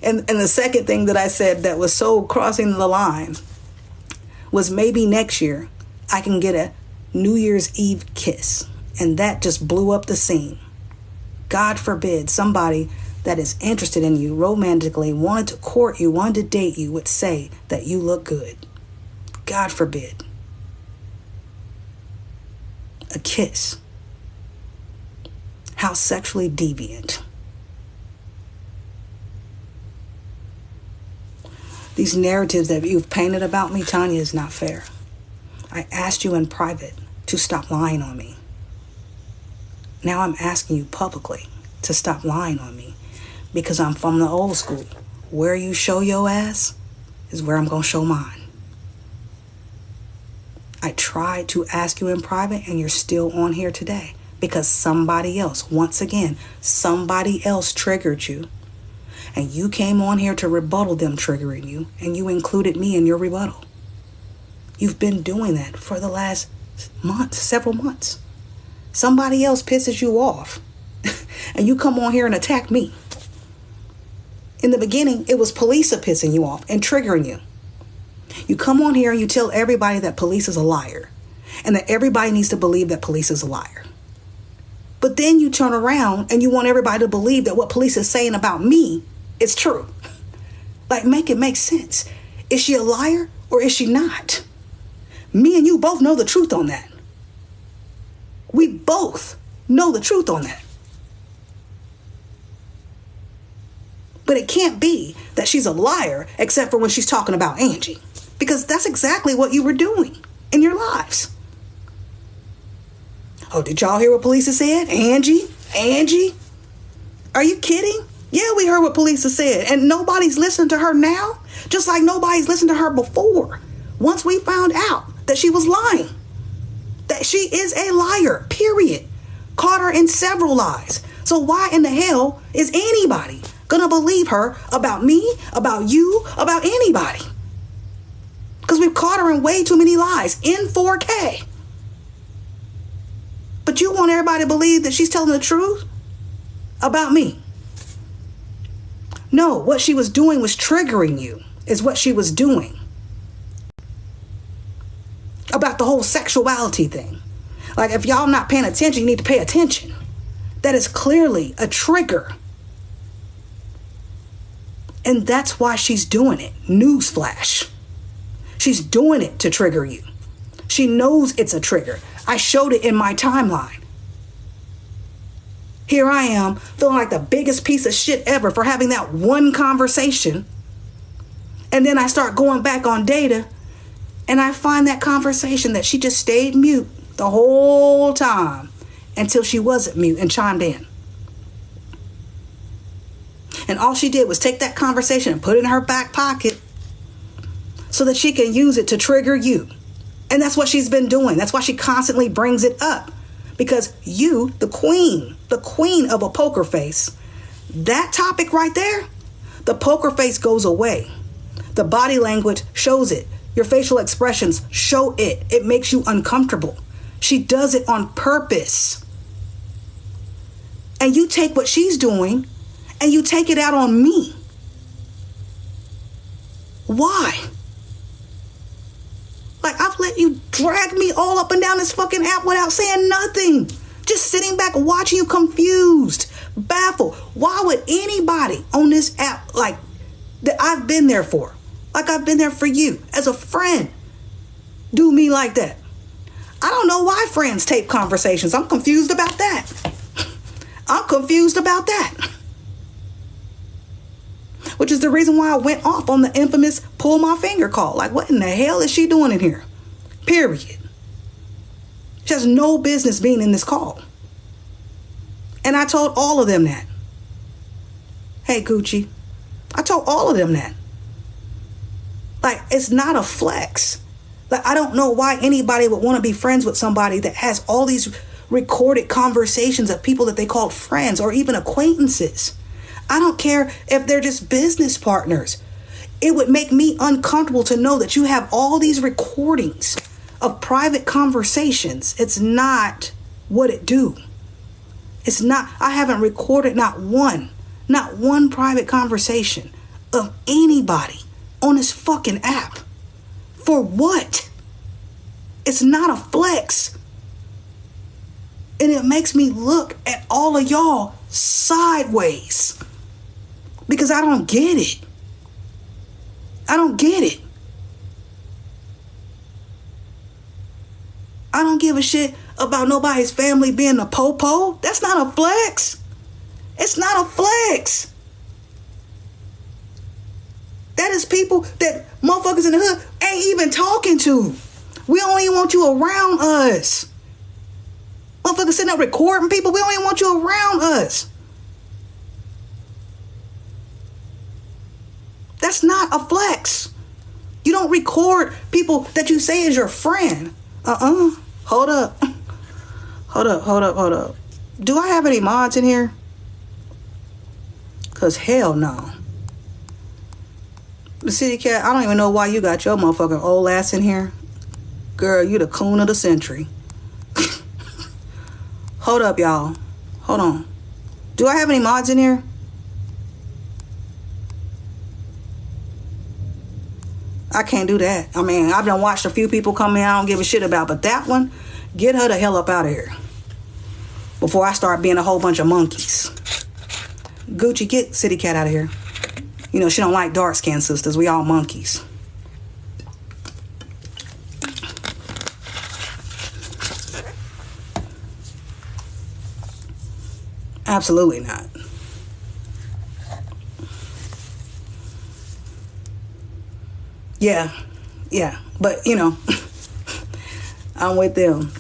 And the second thing that I said that was so crossing the line was maybe next year I can get a New Year's Eve kiss. And that just blew up the scene. God forbid somebody that is interested in you romantically, wanted to court you, wanted to date you, would say that you look good. God forbid. A kiss. How sexually deviant. These narratives that you've painted about me, Tanya, is not fair. I asked you in private to stop lying on me. Now I'm asking you publicly to stop lying on me, because I'm from the old school. Where you show your ass is where I'm going to show mine. I tried to ask you in private, and you're still on here today because somebody else, once again, somebody else triggered you. And you came on here to rebuttal them triggering you, and you included me in your rebuttal. You've been doing that for the last months, several months. Somebody else pisses you off, and you come on here and attack me. In the beginning, it was police pissing you off and triggering you. You come on here and you tell everybody that police is a liar, and that everybody needs to believe that police is a liar. But then you turn around and you want everybody to believe that what police is saying about me is true. Like, make it make sense. Is she a liar or is she not? Me and you both know the truth on that. We both know the truth on that. But it can't be that she's a liar except for when she's talking about Angie, because that's exactly what you were doing in your lives. Oh, did y'all hear what police said? Angie? Are you kidding? Yeah, we heard what police said, and nobody's listening to her now, just like nobody's listened to her before. Once we found out that she was lying, that she is a liar, period. Caught her in several lies. So why in the hell is anybody gonna believe her about me, about you, about anybody? Because we've caught her in way too many lies in 4K. But you want everybody to believe that she's telling the truth about me. No, what she was doing was triggering you, is what she was doing. About the whole sexuality thing. Like, if y'all not paying attention, you need to pay attention. That is clearly a trigger. And that's why she's doing it. Newsflash. She's doing it to trigger you. She knows it's a trigger. I showed it in my timeline. Here I am, feeling like the biggest piece of shit ever for having that one conversation. And then I start going back on data, and I find that conversation that she just stayed mute the whole time until she wasn't mute and chimed in. And all she did was take that conversation and put it in her back pocket so that she can use it to trigger you. And that's what she's been doing. That's why she constantly brings it up. Because you, the queen of a poker face, that topic right there, the poker face goes away. The body language shows it. Your facial expressions show it. It makes you uncomfortable. She does it on purpose. And you take what she's doing and you take it out on me. Why? Like, I've let you drag me all up and down this fucking app without saying nothing. Just sitting back watching you confused, baffled. Why would anybody on this app, like, that I've been there for, like I've been there for you as a friend, do me like that? I don't know why friends tape conversations. I'm confused about that. Which is the reason why I went off on the infamous pull my finger call. Like, what in the hell is she doing in here? Period. She has no business being in this call. And I told all of them that. Hey, Gucci. I told all of them that. Like, it's not a flex. Like, I don't know why anybody would want to be friends with somebody that has all these recorded conversations of people that they called friends or even acquaintances. I don't care if they're just business partners. It would make me uncomfortable to know that you have all these recordings of private conversations. It's not what it do. It's not. I haven't recorded not one private conversation of anybody on this fucking app. For what? It's not a flex. And it makes me look at all of y'all sideways. Because I don't get it. I don't get it. I don't give a shit about nobody's family being a po-po. That's not a flex. It's not a flex. That is people that motherfuckers in the hood ain't even talking to. We don't even want you around us. Motherfuckers sitting up recording people. We don't even want you around us. That's not a flex. You don't record people that you say is your friend. Hold up. Hold up. Do I have any mods in here? Because hell no. The City Cat, I don't even know why you got your motherfucking old ass in here. Girl, you the coon of the century. Hold up, y'all. Hold on. Do I have any mods in here? I can't do that. I mean, I've done watched a few people come in I don't give a shit about, but that one, get her the hell up out of here. Before I start being a whole bunch of monkeys. Gucci, get City Cat out of here. You know, she don't like dark-skinned sisters. We all monkeys. Absolutely not. Yeah. But, you know, I'm with them.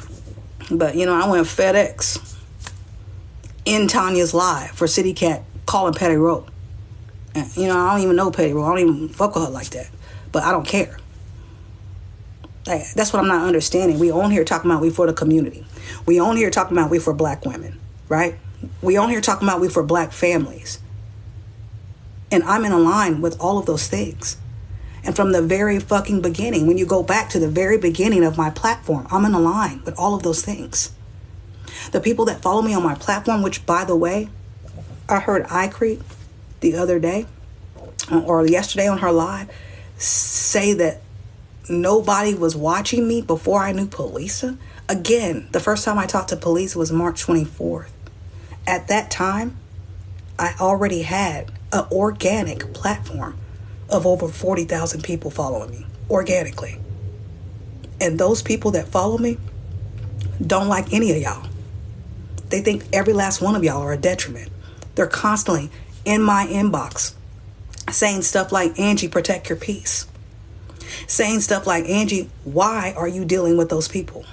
But, you know, I went FedEx in Tanya's live for City Cat calling Petty Road. And, you know, I don't even know Petty Road. I don't even fuck with her like that. But I don't care. Like, that's what I'm not understanding. We on here talking about we for the community. We on here talking about we for black women. Right? We on here talking about we for black families. And I'm in line with all of those things. And from the very fucking beginning, when you go back to the very beginning of my platform, I'm in a line with all of those things. The people that follow me on my platform, which, by the way, I heard iCreep the other day, or yesterday on her live, say that nobody was watching me before I knew Polisa. Again, the first time I talked to Polisa was March 24th. At that time, I already had an organic platform of over 40,000 people following me organically. And those people that follow me don't like any of y'all. They think every last one of y'all are a detriment. They're constantly in my inbox saying stuff like, Angie, protect your peace. Saying stuff like, Angie, why are you dealing with those people?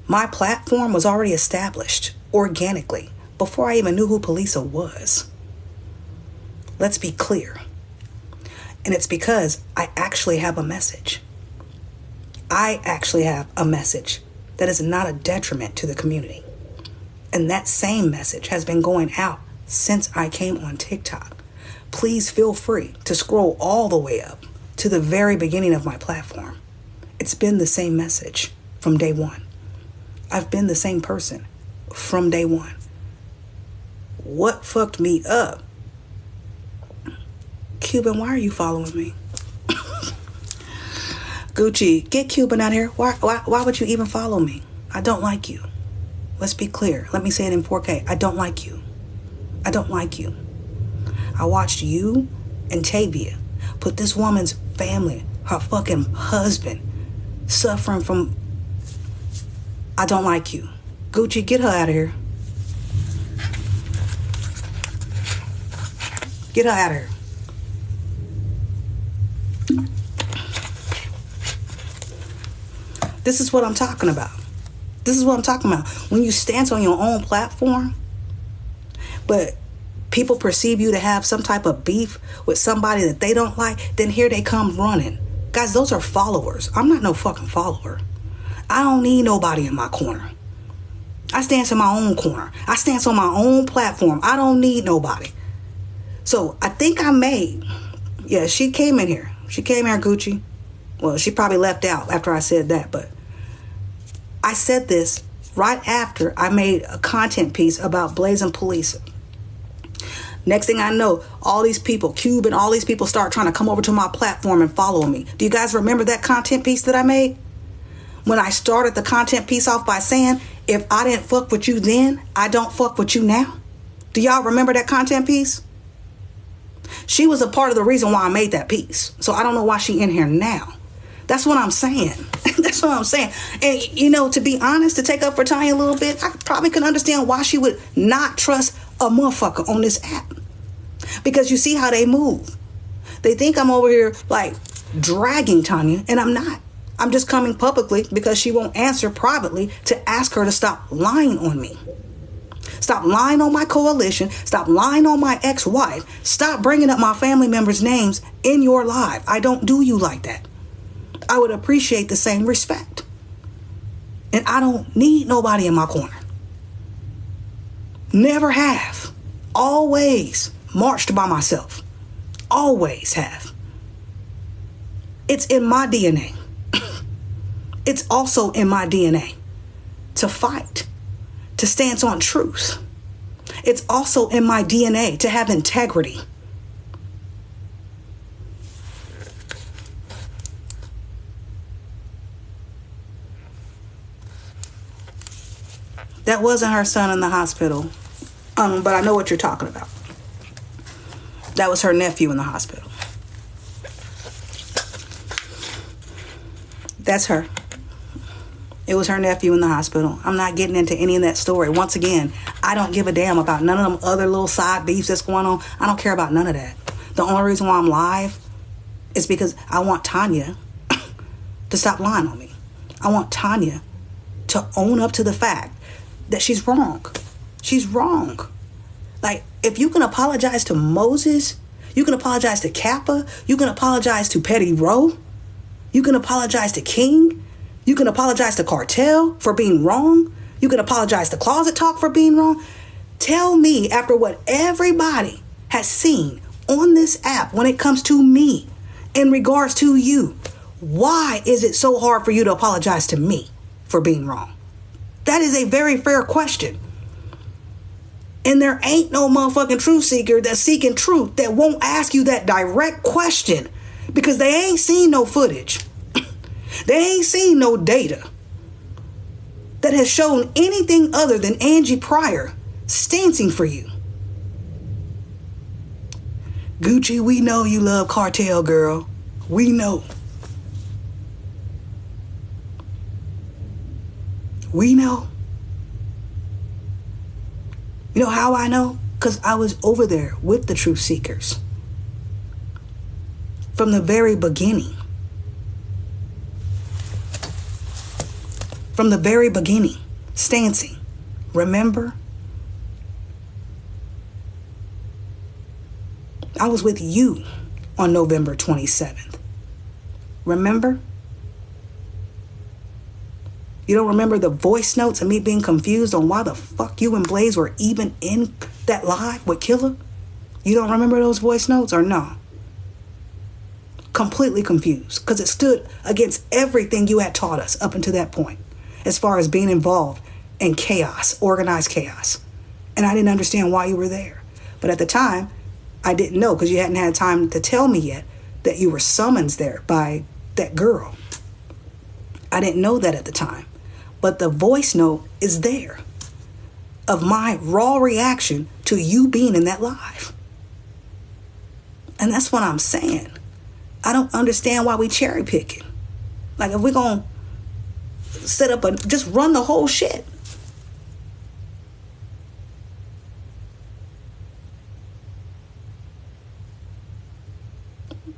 My platform was already established organically before I even knew who Polisa was. Let's be clear. And it's because I actually have a message. I actually have a message that is not a detriment to the community. And that same message has been going out since I came on TikTok. Please feel free to scroll all the way up to the very beginning of my platform. It's been the same message from day one. I've been the same person from day one. What fucked me up? Cuban, why are you following me? Gucci, get Cuban out here. Why would you even follow me? I don't like you. Let's be clear. Let me say it in 4K. I don't like you. I don't like you. I watched you and Tavia put this woman's family, her fucking husband, suffering from... I don't like you. Gucci, get her out of here. Get her out of here. This is what I'm talking about. This is what I'm talking about. When you stand on your own platform, but people perceive you to have some type of beef with somebody that they don't like, then here they come running. Guys, those are followers. I'm not no fucking follower. I don't need nobody in my corner. I stand in my own corner. I stand on my own platform. I don't need nobody. So I think I made... Yeah, she came in here. She came here, Gucci. Well, she probably left out after I said that, but I said this right after I made a content piece about Blazing Police. Next thing I know, all these people, Cube and all these people start trying to come over to my platform and follow me. Do you guys remember that content piece that I made? When I started the content piece off by saying, if I didn't fuck with you then, I don't fuck with you now. Do y'all remember that content piece? She was a part of the reason why I made that piece. So I don't know why she in here now. That's what I'm saying. That's what I'm saying. And, you know, to be honest, to take up for Tanya a little bit, I probably can understand why she would not trust a motherfucker on this app. Because you see how they move. They think I'm over here like dragging Tanya, and I'm not. I'm just coming publicly because she won't answer privately to ask her to stop lying on me. Stop lying on my coalition. Stop lying on my ex-wife. Stop bringing up my family members' names in your live. I don't do you like that. I would appreciate the same respect. And I don't need nobody in my corner. Never have. Always marched by myself. Always have. It's in my DNA. It's also in my DNA to fight, to stand on truth. It's also in my DNA to have integrity. That wasn't her son in the hospital, but I know what you're talking about. That was her nephew in the hospital. That's her. It was her nephew in the hospital. I'm not getting into any of that story. Once again, I don't give a damn about none of them other little side beefs that's going on. I don't care about none of that. The only reason why I'm live is because I want Tanya to stop lying on me. I want Tanya to own up to the fact that she's wrong. She's wrong. Like, if you can apologize to Moses, you can apologize to Kappa, you can apologize to Petty Rowe, you can apologize to King, you can apologize to Cartel for being wrong, you can apologize to Closet Talk for being wrong. Tell me, after what everybody has seen on this app when it comes to me in regards to you, why is it so hard for you to apologize to me for being wrong? That is a very fair question. And there ain't no motherfucking truth seeker that's seeking truth that won't ask you that direct question, because they ain't seen no footage. They ain't seen no data that has shown anything other than Angie Pryor stancing for you. Gucci, we know you love Cartel, girl. We know. We know. You know how I know? Because I was over there with the truth seekers from the very beginning. From the very beginning, stancing. Remember? I was with you on November 27th. Remember? You don't remember the voice notes and me being confused on why the fuck you and Blaze were even in that live with Killer? You don't remember those voice notes or no? Completely confused, because it stood against everything you had taught us up until that point, as far as being involved in chaos, organized chaos. And I didn't understand why you were there. But at the time, I didn't know, because you hadn't had time to tell me yet that you were summoned there by that girl. I didn't know that at the time. But the voice note is there of my raw reaction to you being in that live. And that's what I'm saying. I don't understand why we cherry picking. Like, if we're going to set up just run the whole shit.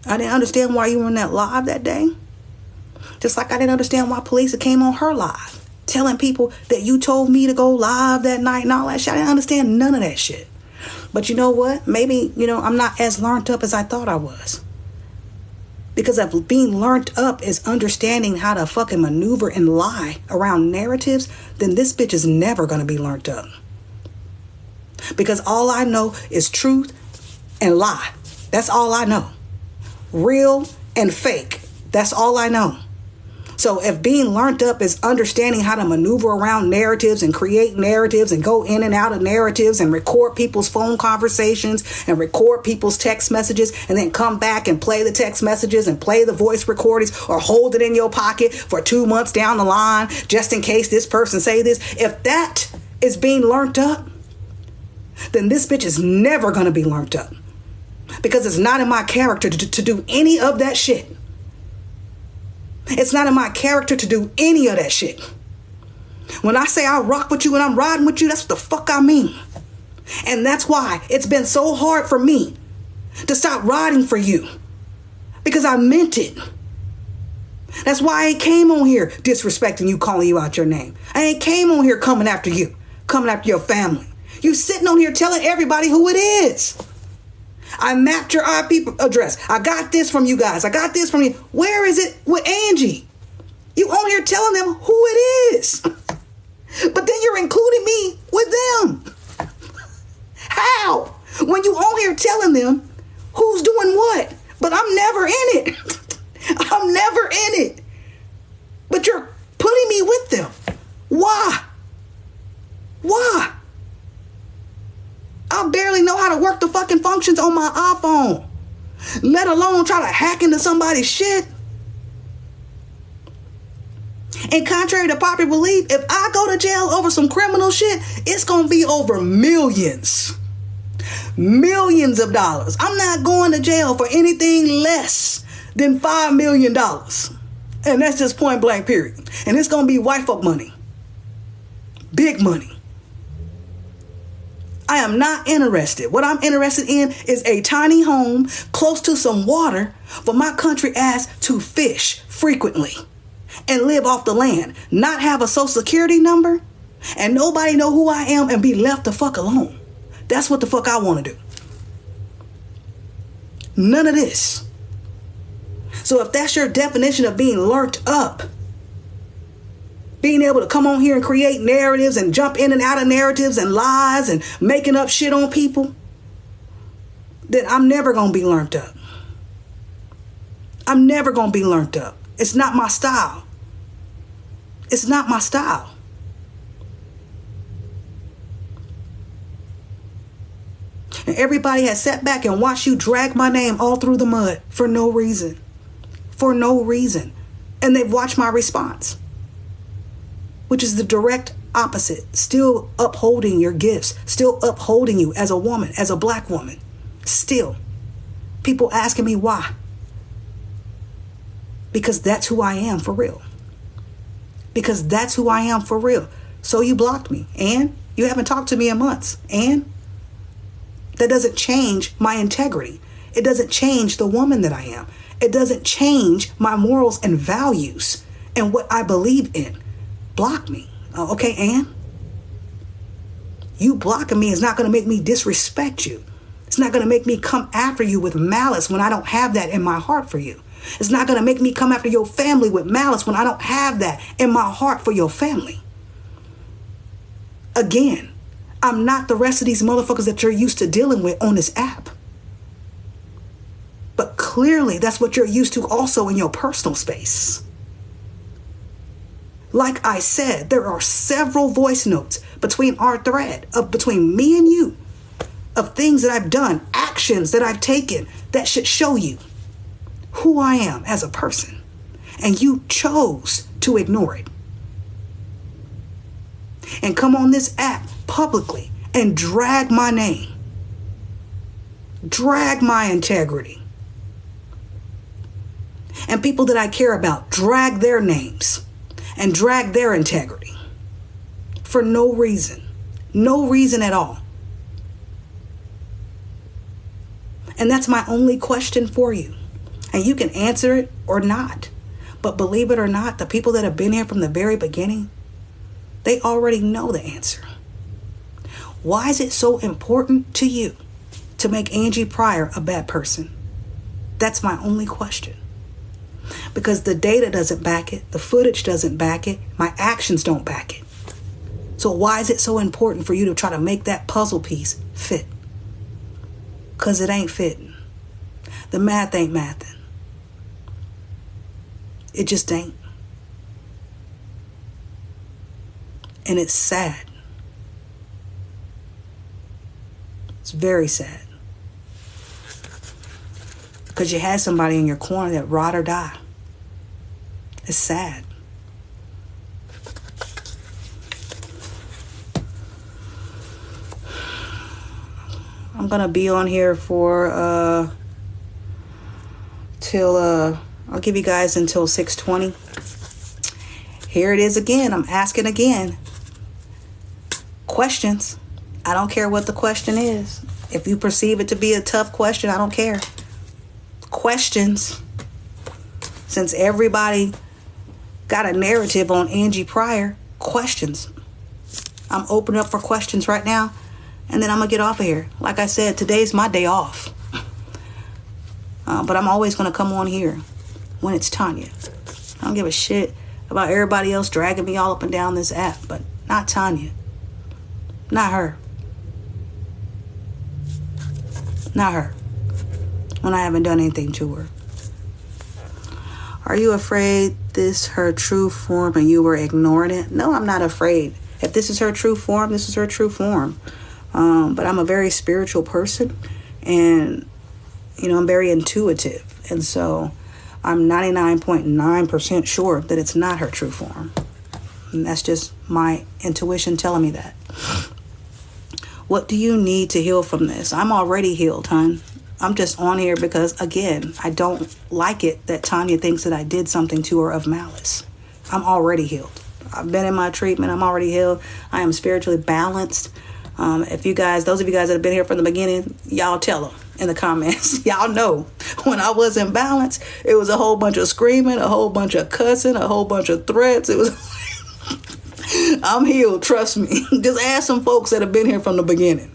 I didn't understand why you were in that live that day. Just like I didn't understand why police came on her live, telling people that you told me to go live that night and all that shit. I didn't understand none of that shit. But you know what? Maybe, I'm not as learned up as I thought I was. Because of being learned up is understanding how to fucking maneuver and lie around narratives, then this bitch is never going to be learned up. Because all I know is truth and lie. That's all I know. Real and fake. That's all I know. So if being learned up is understanding how to maneuver around narratives and create narratives and go in and out of narratives and record people's phone conversations and record people's text messages and then come back and play the text messages and play the voice recordings or hold it in your pocket for 2 months down the line just in case this person say this. If that is being learned up, then this bitch is never going to be learned up, because it's not in my character to do any of that shit. It's not in my character to do any of that shit. When I say I rock with you and I'm riding with you, that's what the fuck I mean. And that's why it's been so hard for me to stop riding for you, because I meant it. That's why I ain't came on here disrespecting you, calling you out your name. I ain't came on here coming after you, coming after your family. You sitting on here telling everybody who it is. I mapped your IP address. I got this from you guys. I got this from you. Where is it with Angie? You on here telling them who it is. But then you're including me with them. How? When you on here telling them who's doing what. But I'm never in it. I'm never in it. But you're putting me with them. Why? Why? I barely know how to work the fucking functions on my iPhone, let alone try to hack into somebody's shit. And contrary to popular belief, if I go to jail over some criminal shit, it's going to be over millions. Millions of dollars. I'm not going to jail for anything less than $5 million. And that's just point blank, period. And it's going to be white folk money. Big money. I am not interested. What I'm interested in is a tiny home close to some water for my country ass to fish frequently and live off the land, not have a social security number and nobody know who I am and be left the fuck alone. That's what the fuck I want to do. None of this. So if that's your definition of being learnt up, being able to come on here and create narratives and jump in and out of narratives and lies and making up shit on people, then I'm never going to be learned up. I'm never going to be learned up. It's not my style. It's not my style. And everybody has sat back and watched you drag my name all through the mud for no reason. For no reason. And they've watched my response, which is the direct opposite. Still upholding your gifts. Still upholding you as a woman, as a black woman. Still. People asking me why. Because that's who I am for real. Because that's who I am for real. So you blocked me. And you haven't talked to me in months. And that doesn't change my integrity. It doesn't change the woman that I am. It doesn't change my morals and values and what I believe in. Block me. Okay, Ann? You blocking me is not going to make me disrespect you. It's not going to make me come after you with malice when I don't have that in my heart for you. It's not going to make me come after your family with malice when I don't have that in my heart for your family. Again, I'm not the rest of these motherfuckers that you're used to dealing with on this app. But clearly that's what you're used to also in your personal space. Like I said, there are several voice notes between our thread of between me and you of things that I've done, actions that I've taken that should show you who I am as a person. And you chose to ignore it. And come on this app publicly and drag my name. Drag my integrity. And people that I care about, drag their names and drag their integrity for no reason. No reason at all. And that's my only question for you. And you can answer it or not. But believe it or not, the people that have been here from the very beginning, they already know the answer. Why is it so important to you to make Angie Pryor a bad person? That's my only question. Because the data doesn't back it. The footage doesn't back it. My actions don't back it. So why is it so important for you to try to make that puzzle piece fit? Because it ain't fitting. The math ain't mathing. It just ain't. And it's sad. It's very sad. Because you had somebody in your corner that ride or die. It's sad. I'm going to be on here for till I'll give you guys until 6:20. Here it is again. I'm asking again. Questions. I don't care what the question is. If you perceive it to be a tough question, I don't care. Questions. Since everybody got a narrative on Angie Pryor, questions. I'm open up for questions right now, and then I'm going to get off of here. Like I said, today's my day off. But I'm always going to come on here when it's Tanya. I don't give a shit about everybody else dragging me all up and down this app, but not Tanya. Not her. Not her. When I haven't done anything to her. Are you afraid this her true form and you were ignoring it? No, I'm not afraid. If this is her true form, this is her true form. But I'm a very spiritual person, and I'm very intuitive, and so I'm 99.9% sure that it's not her true form. And that's just my intuition telling me that. What do you need to heal from this? I'm already healed, hon. I'm just on here because, again, I don't like it that Tanya thinks that I did something to her of malice. I'm already healed. I've been in my treatment. I'm already healed. I am spiritually balanced. If you guys, those of you guys that have been here from the beginning, y'all tell them in the comments. Y'all know when I was in balance, it was a whole bunch of screaming, a whole bunch of cussing, a whole bunch of threats. It was... I'm healed, trust me. Just ask some folks that have been here from the beginning,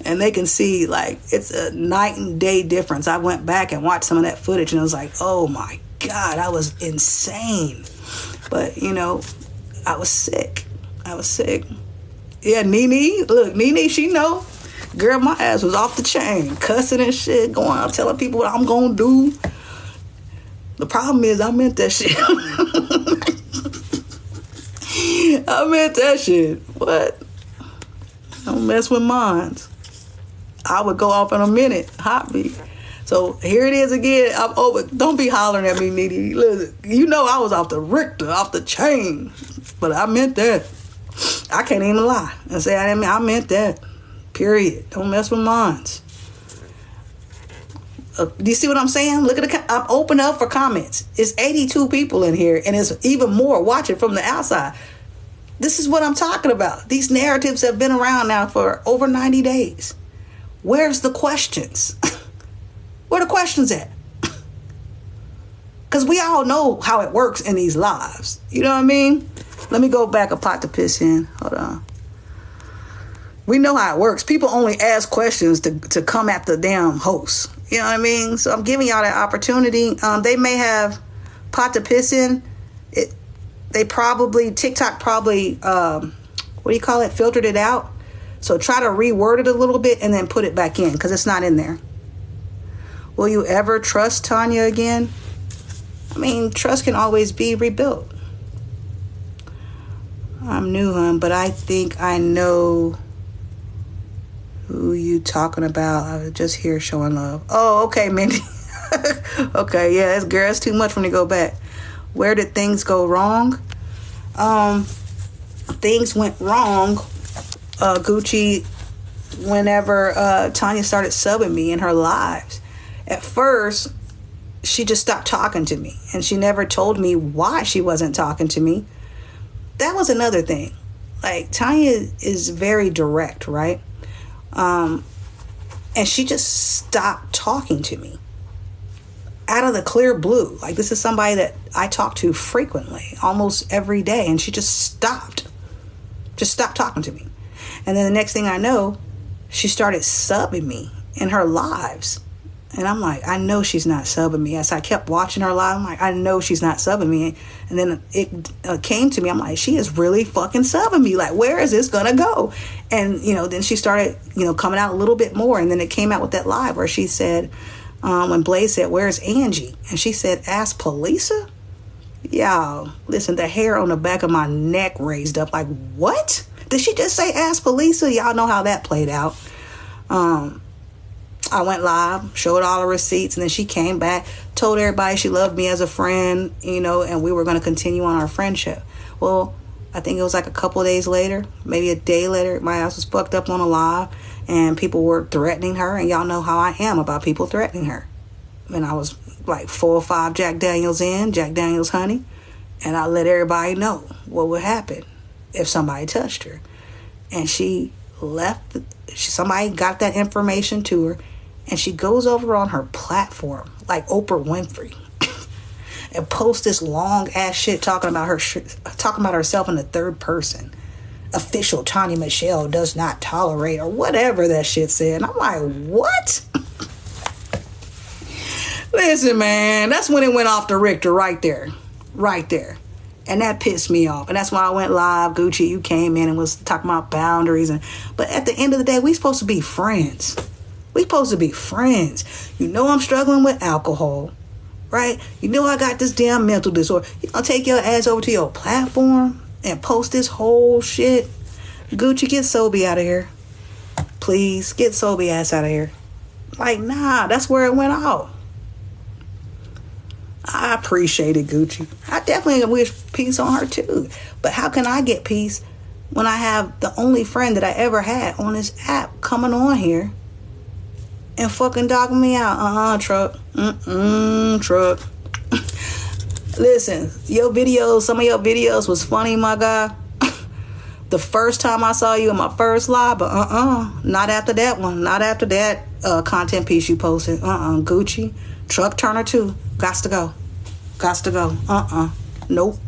and they can see, like, it's a night and day difference. I went back and watched some of that footage, and it was like, oh my God, I was insane. But, I was sick. Yeah, Nene, look, Nene, she know. Girl, my ass was off the chain, cussing and shit, going out telling people what I'm going to do. The problem is I meant that shit. I meant that shit. What? Don't mess with mines. I would go off in a minute. Hot me. So here it is again. I'm over. Don't be hollering at me, Nene. Listen, I was off the Richter, off the chain. But I meant that. I can't even lie and say I meant that. Period. Don't mess with mines. Do you see what I'm saying? Look at I'm open up for comments. It's 82 people in here, and it's even more watching from the outside. This is what I'm talking about. These narratives have been around now for over 90 days. Where's the questions? Where are the questions at? Because we all know how it works in these lives. You know what I mean? Let me go back a pot to piss in. Hold on. We know how it works. People only ask questions to come at the damn host. You know what I mean? So I'm giving y'all that opportunity. They may have pot to piss in. TikTok probably, filtered it out. So try to reword it a little bit and then put it back in because it's not in there. Will you ever trust Tanya again? I mean, trust can always be rebuilt. I'm new, hon, but I think I know who you talking about. I was just here showing love. Oh, okay, Mindy. Okay, yeah, it's too much when you go back. Where did things go wrong? Things went wrong, Gucci, whenever Tanya started subbing me in her lives. At first, she just stopped talking to me, and she never told me why she wasn't talking to me. That was another thing. Like, Tanya is very direct, right? And she just stopped talking to me out of the clear blue. Like, this is somebody that I talk to frequently, almost every day, and she just stopped talking to me. And then the next thing I know, she started subbing me in her lives. And I'm like, I know she's not subbing me. As I kept watching her live, I'm like, I know she's not subbing me. And then it came to me. I'm like, she is really fucking subbing me. Like, where is this gonna go? And, then she started, coming out a little bit more. And then it came out with that live where she said, when Blaze said, where's Angie? And she said, ask Polisa? Y'all, listen, the hair on the back of my neck raised up. Like, what? Did she just say ask Felisa? Y'all know how that played out. I went live, showed all the receipts, and then she came back, told everybody she loved me as a friend, and we were going to continue on our friendship. Well, I think it was like a couple of days later, maybe a day later, my ass was fucked up on a live, and people were threatening her, and y'all know how I am about people threatening her. And I was like 4 or 5 Jack Daniels honey, and I let everybody know what would happen if somebody touched her. And she left, somebody got that information to her, and she goes over on her platform like Oprah Winfrey and posts this long ass shit talking about herself in the third person. Official Tanya Michelle does not tolerate, or whatever that shit said. And I'm like, what? Listen, man, that's when it went off the Richter right there. And that pissed me off. And that's why I went live. Gucci, you came in and was talking about boundaries. But at the end of the day, we supposed to be friends. You know I'm struggling with alcohol, right? You know I got this damn mental disorder. You gonna take your ass over to your platform and post this whole shit? Gucci, get Sobe out of here. Please, get Sobe ass out of here. Like, nah, that's where it went out. I appreciated Gucci. I definitely wish peace on her too. But how can I get peace when I have the only friend that I ever had on this app coming on here and fucking dogging me out? Truck. Truck. Listen, some of your videos was funny, my guy. The first time I saw you in my first live, but not after that one. Not after that content piece you posted. Gucci. Truck Turner too. Gots to go. Nope.